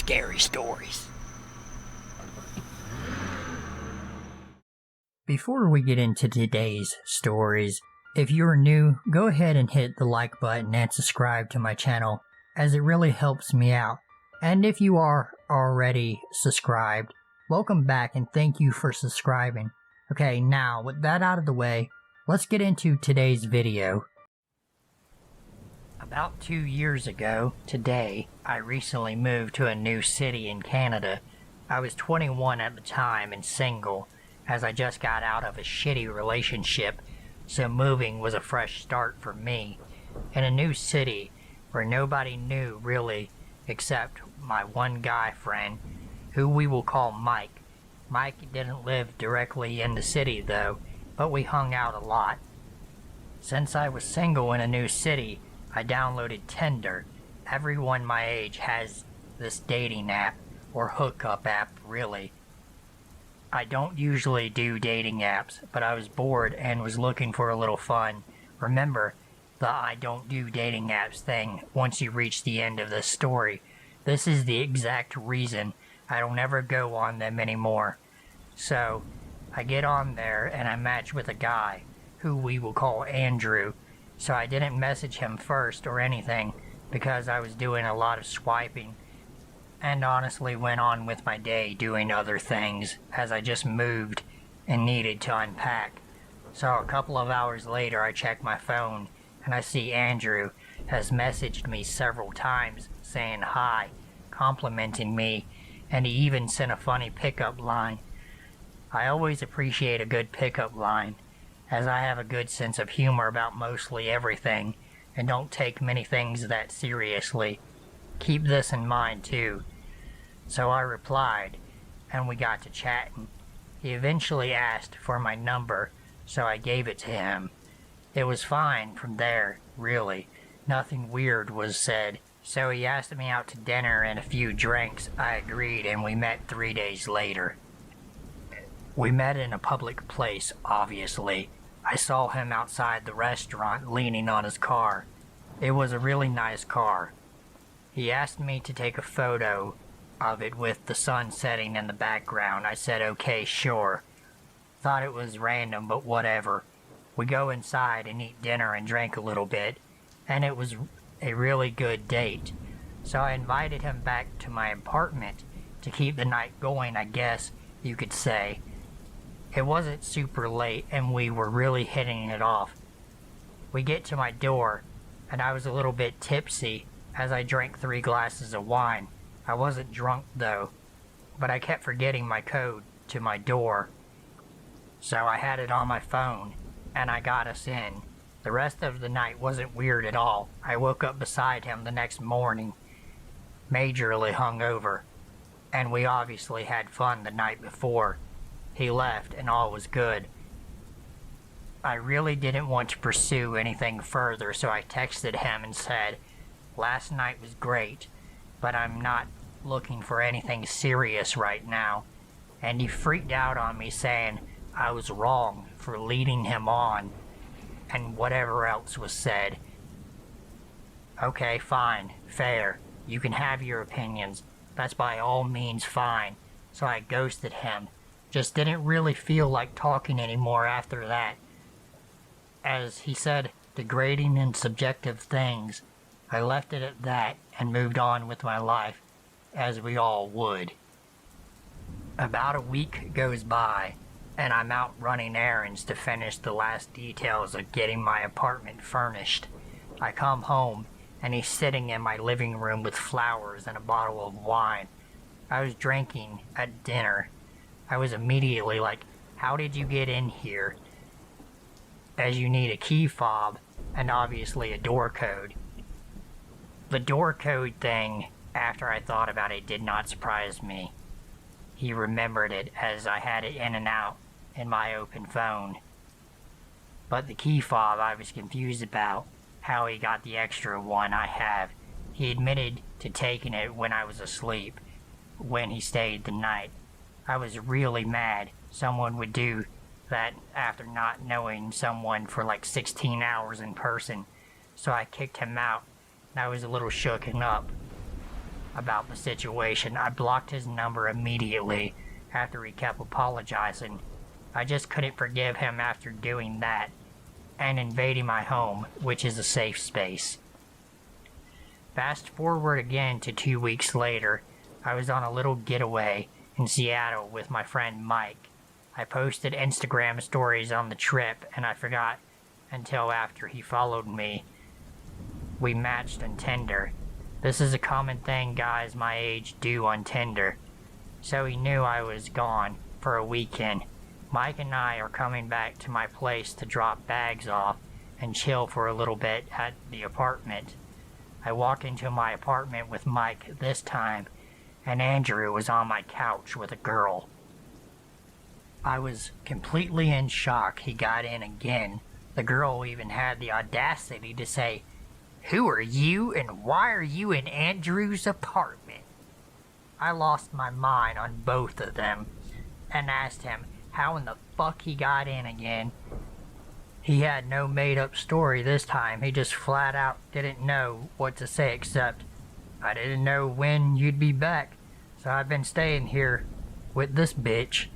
scary stories. Before we get into today's stories, if you're new, go ahead and hit the like button and subscribe to my channel, as it really helps me out. And if you are already subscribed, welcome back and thank you for subscribing. Okay, now with that out of the way, let's get into today's video. About 2 years ago today, I recently moved to a new city in Canada. I was 21 at the time and single, as I just got out of a shitty relationship, so moving was a fresh start for me. In a new city where nobody knew really except my one guy friend, who we will call Mike. Mike didn't live directly in the city though, but we hung out a lot. Since I was single in a new city, I downloaded Tinder. Everyone my age has this dating app, or hookup app really. I don't usually do dating apps, but I was bored and was looking for a little fun. Remember the I don't do dating apps thing once you reach the end of this story. This is the exact reason I don't ever go on them anymore. So, I get on there and I match with a guy, who we will call Andrew. So I didn't message him first or anything, because I was doing a lot of swiping, and honestly went on with my day doing other things, as I just moved and needed to unpack. So a couple of hours later I check my phone, and I see Andrew has messaged me several times saying hi, complimenting me, and he even sent a funny pickup line. I always appreciate a good pickup line, as I have a good sense of humor about mostly everything, and don't take many things that seriously. Keep this in mind too. So I replied, and we got to chatting. He eventually asked for my number, so I gave it to him. It was fine from there, really. Nothing weird was said, so he asked me out to dinner and a few drinks. I agreed, and we met 3 days later. We met in a public place, obviously. I saw him outside the restaurant leaning on his car. It was a really nice car. He asked me to take a photo of it with the sun setting in the background. I said okay, sure. Thought it was random, but whatever. We go inside and eat dinner and drink a little bit, and it was a really good date. So I invited him back to my apartment to keep the night going, I guess you could say. It wasn't super late, and we were really hitting it off. We get to my door, and I was a little bit tipsy as I drank 3 glasses of wine. I wasn't drunk though, but I kept forgetting my code to my door. So I had it on my phone, and I got us in. The rest of the night wasn't weird at all. I woke up beside him the next morning, majorly hungover, and we obviously had fun the night before. He left and all was good. I really didn't want to pursue anything further, so I texted him and said, "Last night was great, but I'm not looking for anything serious right now." And he freaked out on me, saying I was wrong for leading him on, and whatever else was said. Okay, fine, fair. You can have your opinions. That's by all means fine. So I ghosted him. Just didn't really feel like talking anymore after that. As he said degrading and subjective things, I left it at that and moved on with my life, as we all would. About a week goes by, and I'm out running errands to finish the last details of getting my apartment furnished. I come home, and he's sitting in my living room with flowers and a bottle of wine. I was drinking at dinner. I was immediately like, "How did you get in here?" As you need a key fob, and obviously a door code. The door code thing, after I thought about it, did not surprise me. He remembered it, as I had it in and out in my open phone. But the key fob I was confused about, how he got the extra one I have. He admitted to taking it when I was asleep, when he stayed the night. I was really mad someone would do that after not knowing someone for like 16 hours in person, so I kicked him out, and I was a little shooken up. about the situation. I blocked his number immediately after he kept apologizing. I just couldn't forgive him after doing that and invading my home, which is a safe space. Fast forward again to 2 weeks later, I was on a little getaway in Seattle with my friend Mike. I posted Instagram stories on the trip and I forgot until after he followed me. We matched on Tinder. This is a common thing guys my age do on Tinder. So he knew I was gone for a weekend. Mike and I are coming back to my place to drop bags off and chill for a little bit at the apartment. I walk into my apartment with Mike this time, and Andrew was on my couch with a girl. I was completely in shock he got in again. The girl even had the audacity to say, "Who are you and why are you in Andrew's apartment?" I lost my mind on both of them and asked him how in the fuck he got in again. He had no made-up story this time. He just flat out didn't know what to say except, "I didn't know when you'd be back, so I've been staying here with this bitch."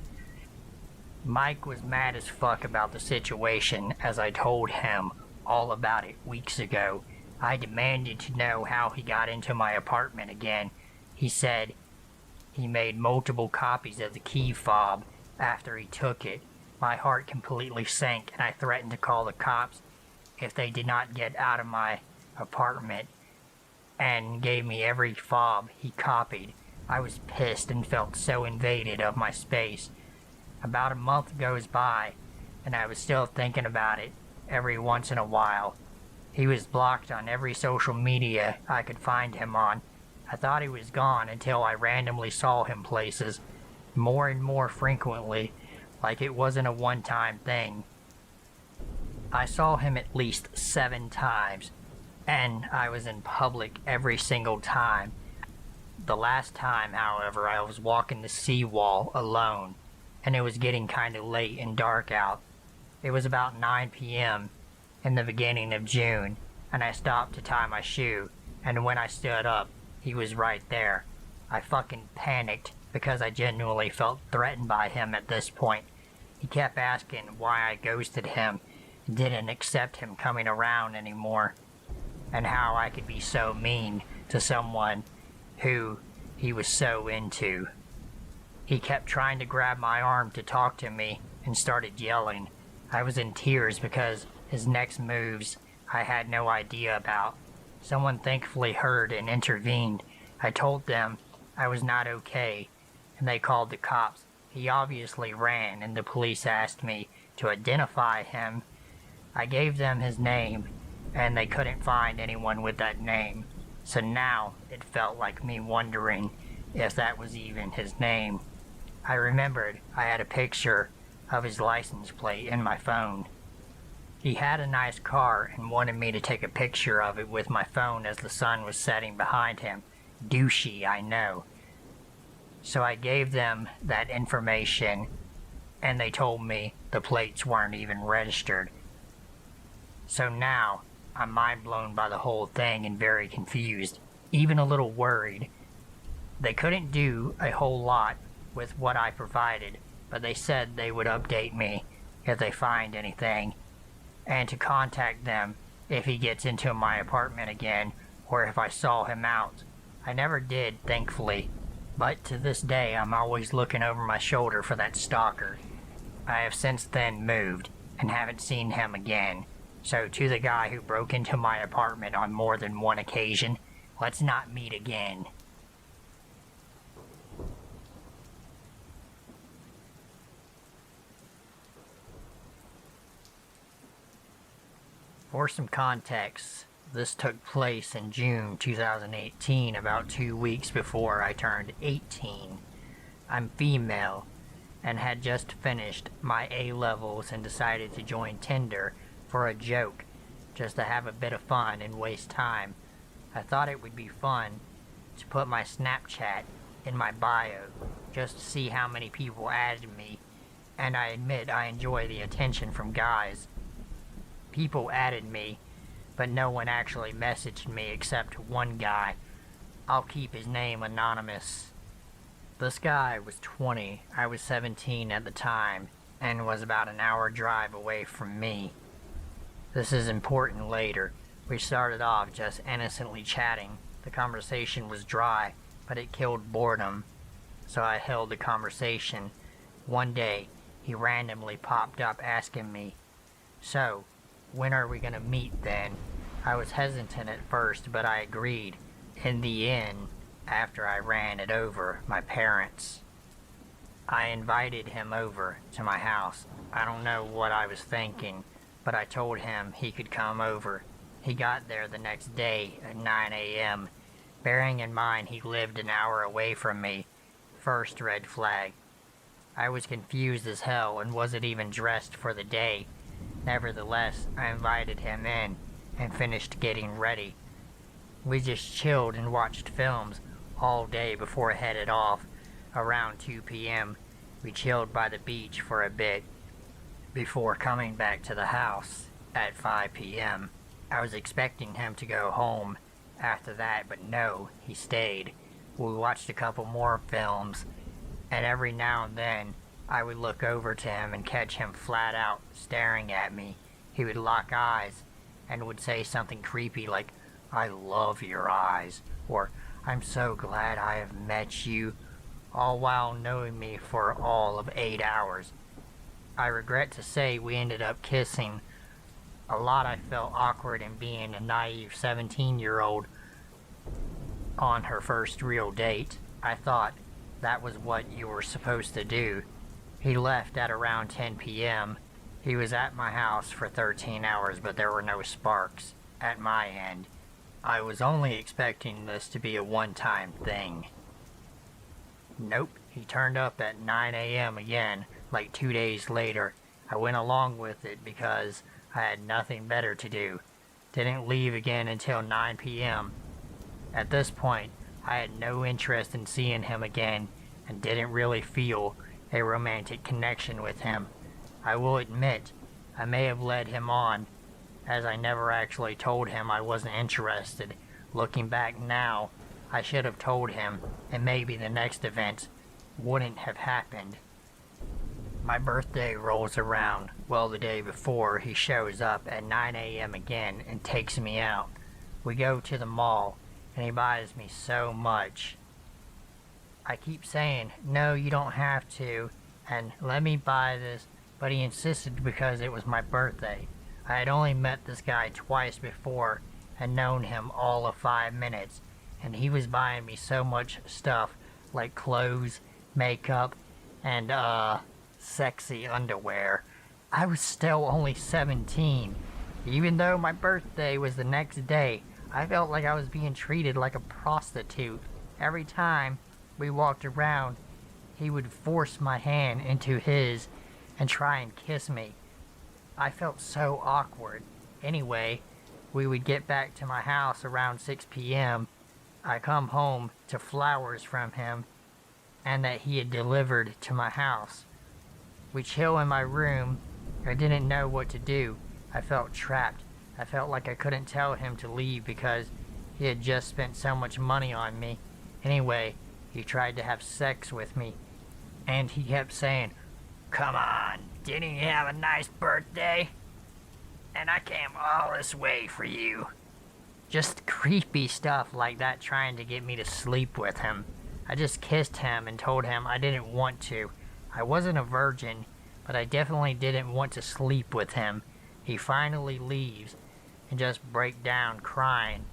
Mike was mad as fuck about the situation as I told him all about it weeks ago. I demanded to know how he got into my apartment again. He said he made multiple copies of the key fob after he took it. My heart completely sank and I threatened to call the cops if they did not get out of my apartment and gave me every fob he copied. I was pissed and felt so invaded of my space. About a month goes by and I was still thinking about it every once in a while. He was blocked on every social media I could find him on. I thought he was gone until I randomly saw him places more and more frequently, like it wasn't a one-time thing. I saw him at least 7 times, and I was in public every single time. The last time, however, I was walking the seawall alone, and it was getting kinda late and dark out. It was about 9 p.m. in the beginning of June, and I stopped to tie my shoe, and when I stood up, he was right there. I fucking panicked because I genuinely felt threatened by him at this point. He kept asking why I ghosted him and didn't accept him coming around anymore, and how I could be so mean to someone who he was so into. He kept trying to grab my arm to talk to me and started yelling. I was in tears because his next moves I had no idea about. Someone thankfully heard and intervened. I told them I was not okay, and they called the cops. He obviously ran, and the police asked me to identify him. I gave them his name, and they couldn't find anyone with that name. So now it felt like me wondering if that was even his name. I remembered I had a picture of his license plate in my phone. He had a nice car and wanted me to take a picture of it with my phone as the sun was setting behind him. Douchey, I know. So I gave them that information, and they told me the plates weren't even registered. So now, I'm mind blown by the whole thing and very confused, even a little worried. They couldn't do a whole lot with what I provided, but they said they would update me if they find anything, and to contact them if he gets into my apartment again, or if I saw him out. I never did, thankfully, but to this day I'm always looking over my shoulder for that stalker. I have since then moved, and haven't seen him again. So to the guy who broke into my apartment on more than one occasion, let's not meet again. For some context, this took place in June 2018, about 2 weeks before I turned 18. I'm female, and had just finished my A-levels and decided to join Tinder for a joke, just to have a bit of fun and waste time. I thought it would be fun to put my Snapchat in my bio, just to see how many people added me, and I admit I enjoy the attention from guys. People added me, but no one actually messaged me except one guy. I'll keep his name anonymous. This guy was 20, I was 17 at the time, and was about an hour drive away from me. This is important later. We started off just innocently chatting. The conversation was dry, but it killed boredom, so I held the conversation. One day, he randomly popped up asking me, "So, when are we gonna meet then?" I was hesitant at first, but I agreed. In the end, after I ran it over my parents, I invited him over to my house. I don't know what I was thinking, but I told him he could come over. He got there the next day at 9 a.m., bearing in mind he lived an hour away from me. First red flag. I was confused as hell and wasn't even dressed for the day. Nevertheless, I invited him in and finished getting ready. We just chilled and watched films all day before I headed off. Around 2 p.m., we chilled by the beach for a bit before coming back to the house at 5 p.m. I was expecting him to go home after that, but no, he stayed. We watched a couple more films, and every now and then I would look over to him and catch him flat out staring at me. He would lock eyes and would say something creepy like, "I love your eyes," or "I'm so glad I have met you," all while knowing me for all of 8 hours. I regret to say we ended up kissing. A lot I felt awkward in being a naive 17-year-old on her first real date. I thought that was what you were supposed to do. He left at around 10 p.m. He was at my house for 13 hours, but there were no sparks at my end. I was only expecting this to be a one-time thing. Nope, he turned up at 9 a.m. again, like 2 days later. I went along with it because I had nothing better to do. Didn't leave again until 9 p.m. At this point, I had no interest in seeing him again and didn't really feel a romantic connection with him. I will admit, I may have led him on, as I never actually told him I wasn't interested. Looking back now, I should have told him, and maybe the next event wouldn't have happened. My birthday rolls around. Well, the day before, he shows up at 9 a.m. again and takes me out. We go to the mall, and he buys me so much. I keep saying, "No, you don't have to," and "let me buy this," but he insisted because it was my birthday. I had only met this guy twice before and known him all of 5 minutes, and he was buying me so much stuff like clothes, makeup, and sexy underwear. I was still only 17. Even though my birthday was the next day, I felt like I was being treated like a prostitute. Every time we walked around, he would force my hand into his and try and kiss me. I felt so awkward. Anyway, we would get back to my house around 6 p.m. I come home to flowers from him and that he had delivered to my house. We chill in my room. I didn't know what to do. I felt trapped. I felt like I couldn't tell him to leave because he had just spent so much money on me. Anyway, he tried to have sex with me, and he kept saying, "Come on, didn't you have a nice birthday? And I came all this way for you." Just creepy stuff like that, trying to get me to sleep with him. I just kissed him and told him I didn't want to. I wasn't a virgin, but I definitely didn't want to sleep with him. He finally leaves and just break down crying.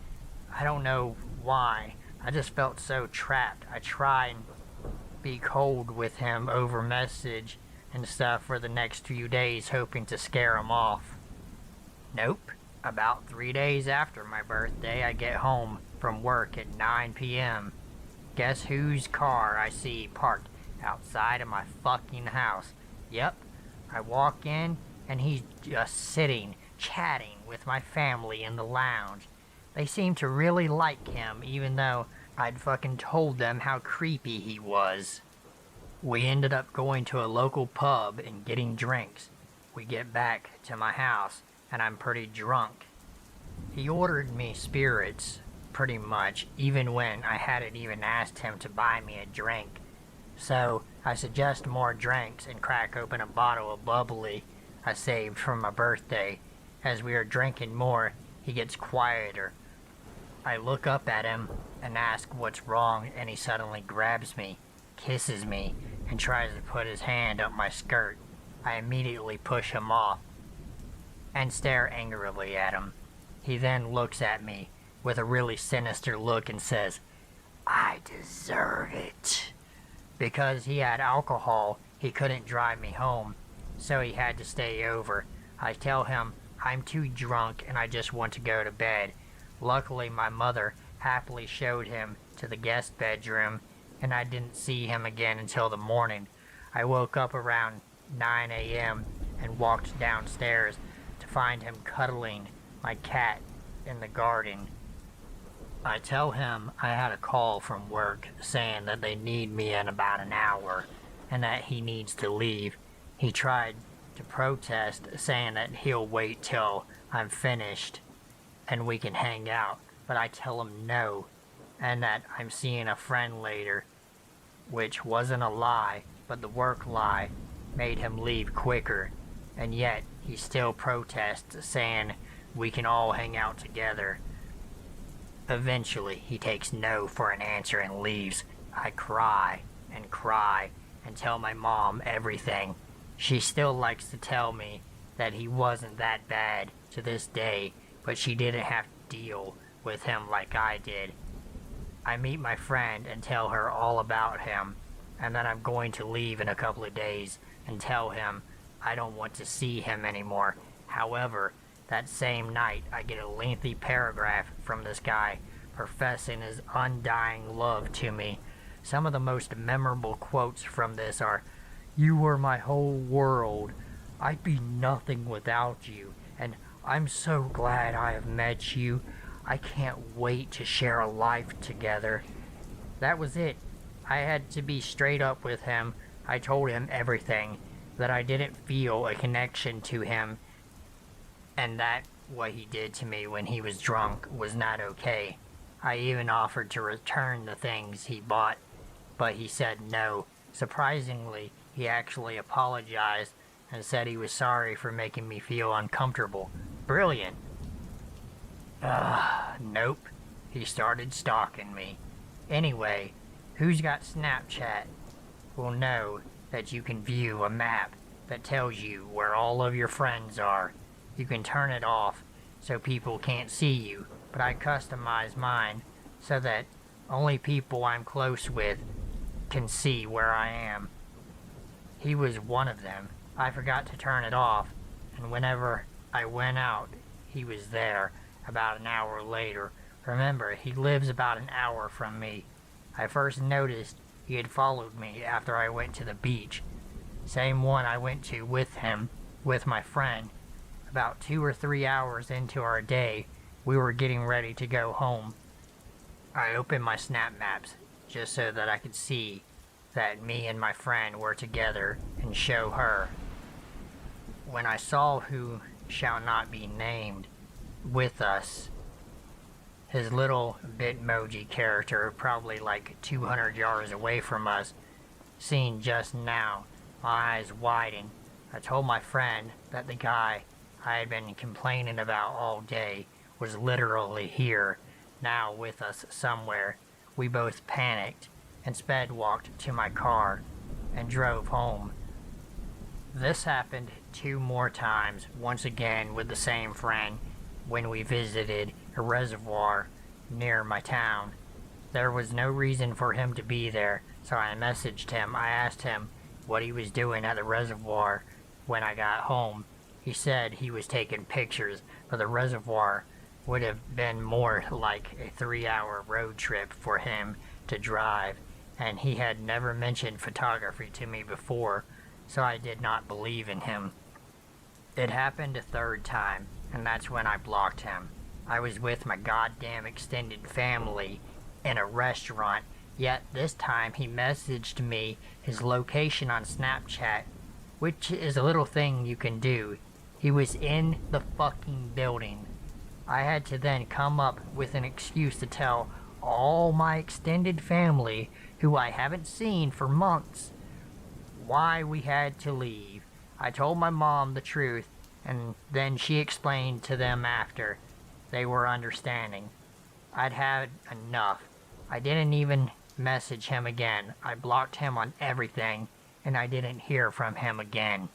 I don't know why. I just felt so trapped. I tried and be cold with him over message and stuff for the next few days, hoping to scare him off. Nope. About 3 days after my birthday, I get home from work at 9 p.m. Guess whose car I see parked outside of my fucking house? Yep. I walk in, and he's just sitting, chatting with my family in the lounge. They seem to really like him, even though I'd fucking told them how creepy he was. We ended up going to a local pub and getting drinks. We get back to my house, and I'm pretty drunk. He ordered me spirits, pretty much, even when I hadn't even asked him to buy me a drink. So I suggest more drinks and crack open a bottle of bubbly I saved for my birthday. As we are drinking more, he gets quieter. I look up at him and ask what's wrong, and he suddenly grabs me, kisses me, and tries to put his hand up my skirt. I immediately push him off and stare angrily at him. He then looks at me with a really sinister look and says, "I deserve it." Because he had alcohol, he couldn't drive me home, so he had to stay over. I tell him I'm too drunk and I just want to go to bed. Luckily, my mother happily showed him to the guest bedroom, and I didn't see him again until the morning. I woke up around 9 a.m. and walked downstairs to find him cuddling my cat in the garden. I tell him I had a call from work saying that they need me in about an hour and that he needs to leave. He tried to protest, saying that he'll wait till I'm finished and we can hang out, but I tell him no, and that I'm seeing a friend later, which wasn't a lie, but the work lie made him leave quicker, and yet he still protests, saying we can all hang out together. Eventually, he takes no for an answer and leaves. I cry and tell my mom everything. She still likes to tell me that he wasn't that bad to this day, but she didn't have to deal with him like I did. I meet my friend and tell her all about him, and that I'm going to leave in a couple of days, and tell him I don't want to see him anymore. However, that same night I get a lengthy paragraph from this guy professing his undying love to me. Some of the most memorable quotes from this are, "You were my whole world. I'd be nothing without you, and I'm so glad I have met you. I can't wait to share a life together." That was it. I had to be straight up with him. I told him everything, that I didn't feel a connection to him, and that what he did to me when he was drunk was not okay. I even offered to return the things he bought, but he said no. Surprisingly, he actually apologized and said he was sorry for making me feel uncomfortable. Brilliant. Nope. He started stalking me. Anyway, who's got Snapchat will know that you can view a map that tells you where all of your friends are. You can turn it off so people can't see you, but I customize mine so that only people I'm close with can see where I am. He was one of them. I forgot to turn it off, and whenever I went out, he was there about an hour later. Remember, he lives about an hour from me. I first noticed he had followed me after I went to the beach. Same one I went to with him, with my friend. About 2 or 3 hours into our day, we were getting ready to go home. I opened my snap maps just so that I could see that me and my friend were together and show her. When I saw who shall not be named with us, his little Bitmoji character, probably like 200 yards away from us, seen just now, my eyes widened. I told my friend that the guy I had been complaining about all day was literally here, now with us somewhere. We both panicked and sped walked to my car and drove home. This happened 2 more times, once again with the same friend, when we visited a reservoir near my town. There was no reason for him to be there, so I messaged him. I asked him what he was doing at the reservoir when I got home. He said he was taking pictures, but the reservoir would have been more like a 3-hour road trip for him to drive, and he had never mentioned photography to me before, so I did not believe in him. It happened a 3rd time, and that's when I blocked him. I was with my goddamn extended family in a restaurant, yet this time he messaged me his location on Snapchat, which is a little thing you can do. He was in the fucking building. I had to then come up with an excuse to tell all my extended family, who I haven't seen for months, why we had to leave. I told my mom the truth, and then she explained to them after. They were understanding. I'd had enough. I didn't even message him again. I blocked him on everything, and I didn't hear from him again.